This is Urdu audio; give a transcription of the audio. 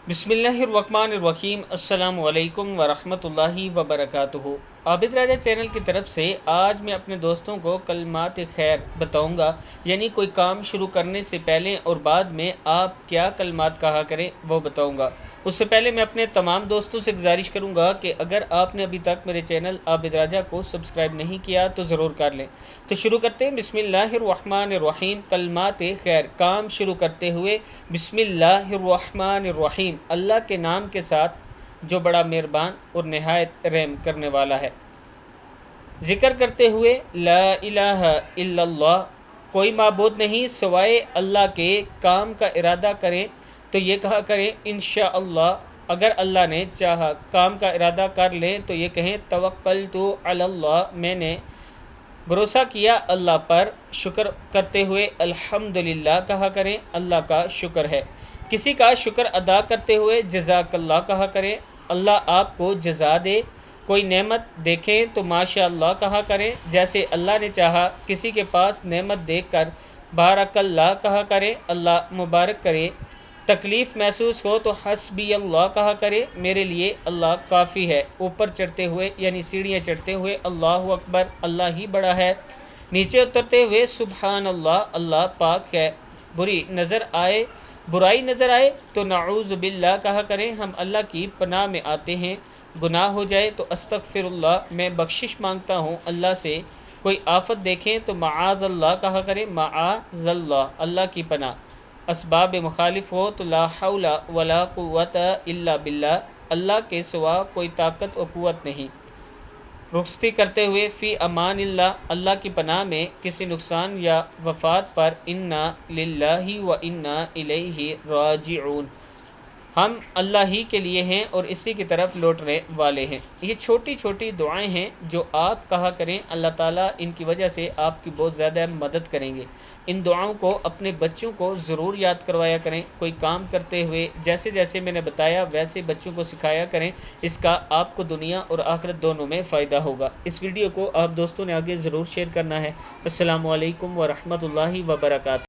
بسم اللہ الرحمن الرحیم، السلام علیکم ورحمۃ اللہ وبرکاتہ۔ عابد راجہ چینل کی طرف سے آج میں اپنے دوستوں کو کلمات خیر بتاؤں گا، یعنی کوئی کام شروع کرنے سے پہلے اور بعد میں آپ کیا کلمات کہا کریں وہ بتاؤں گا۔ اس سے پہلے میں اپنے تمام دوستوں سے گزارش کروں گا کہ اگر آپ نے ابھی تک میرے چینل عابد راجہ کو سبسکرائب نہیں کیا تو ضرور کر لیں۔ تو شروع کرتے ہیں۔ بسم اللہ الرحمن الرحیم، کلمات خیر، کام شروع کرتے ہوئے بسم اللہ الرحمن الرحیم، اللہ کے نام کے ساتھ جو بڑا مہربان اور نہایت رحم کرنے والا ہے۔ ذکر کرتے ہوئے لا الہ الا اللہ، کوئی معبود نہیں سوائے اللہ کے، کام کا ارادہ کریں تو یہ کہا کریں انشاءاللہ، اگر اللہ نے چاہا۔ کام کا ارادہ کر لیں تو یہ کہیں توکلت علی اللہ، میں نے بھروسہ کیا اللہ پر۔ شکر کرتے ہوئے الحمدللہ کہا کریں، اللہ کا شکر ہے۔ کسی کا شکر ادا کرتے ہوئے جزاک اللہ کہا کریں، اللہ آپ کو جزا دے۔ کوئی نعمت دیکھیں تو ماشاء اللہ کہا کریں، جیسے اللہ نے چاہا۔ کسی کے پاس نعمت دیکھ کر بارک اللہ کہا کریں، اللہ مبارک کرے۔ تکلیف محسوس ہو تو حسبی اللہ کہا کرے، میرے لیے اللہ کافی ہے۔ اوپر چڑھتے ہوئے یعنی سیڑھیاں چڑھتے ہوئے اللہ اکبر، اللہ ہی بڑا ہے۔ نیچے اترتے ہوئے سبحان اللہ، اللہ پاک ہے۔ برائی نظر آئے تو نعوذ باللہ کہا کریں، ہم اللہ کی پناہ میں آتے ہیں۔ گناہ ہو جائے تو استغفر اللہ، میں بخشش مانگتا ہوں اللہ سے۔ کوئی آفت دیکھیں تو معاذ اللہ کہا کریں، معاذ اللہ، اللہ کی پناہ۔ اسباب مخالف ہو تو لا حول ولا قوت الا باللہ، اللہ کے سوا کوئی طاقت و قوت نہیں۔ رخصتی کرتے ہوئے فی امان اللہ، اللہ کی پناہ میں کسی نقصان یا وفات پر انا للہ و انا الیہ راجعون، ہم اللہ ہی کے لیے ہیں اور اسی کی طرف لوٹنے والے ہیں۔ یہ چھوٹی چھوٹی دعائیں ہیں جو آپ کہا کریں، اللہ تعالیٰ ان کی وجہ سے آپ کی بہت زیادہ مدد کریں گے۔ ان دعاؤں کو اپنے بچوں کو ضرور یاد کروایا کریں۔ کوئی کام کرتے ہوئے جیسے جیسے میں نے بتایا ویسے بچوں کو سکھایا کریں، اس کا آپ کو دنیا اور آخرت دونوں میں فائدہ ہوگا۔ اس ویڈیو کو آپ دوستوں نے آگے ضرور شیئر کرنا ہے۔ السلام علیکم ورحمۃ اللہ وبرکاتہ۔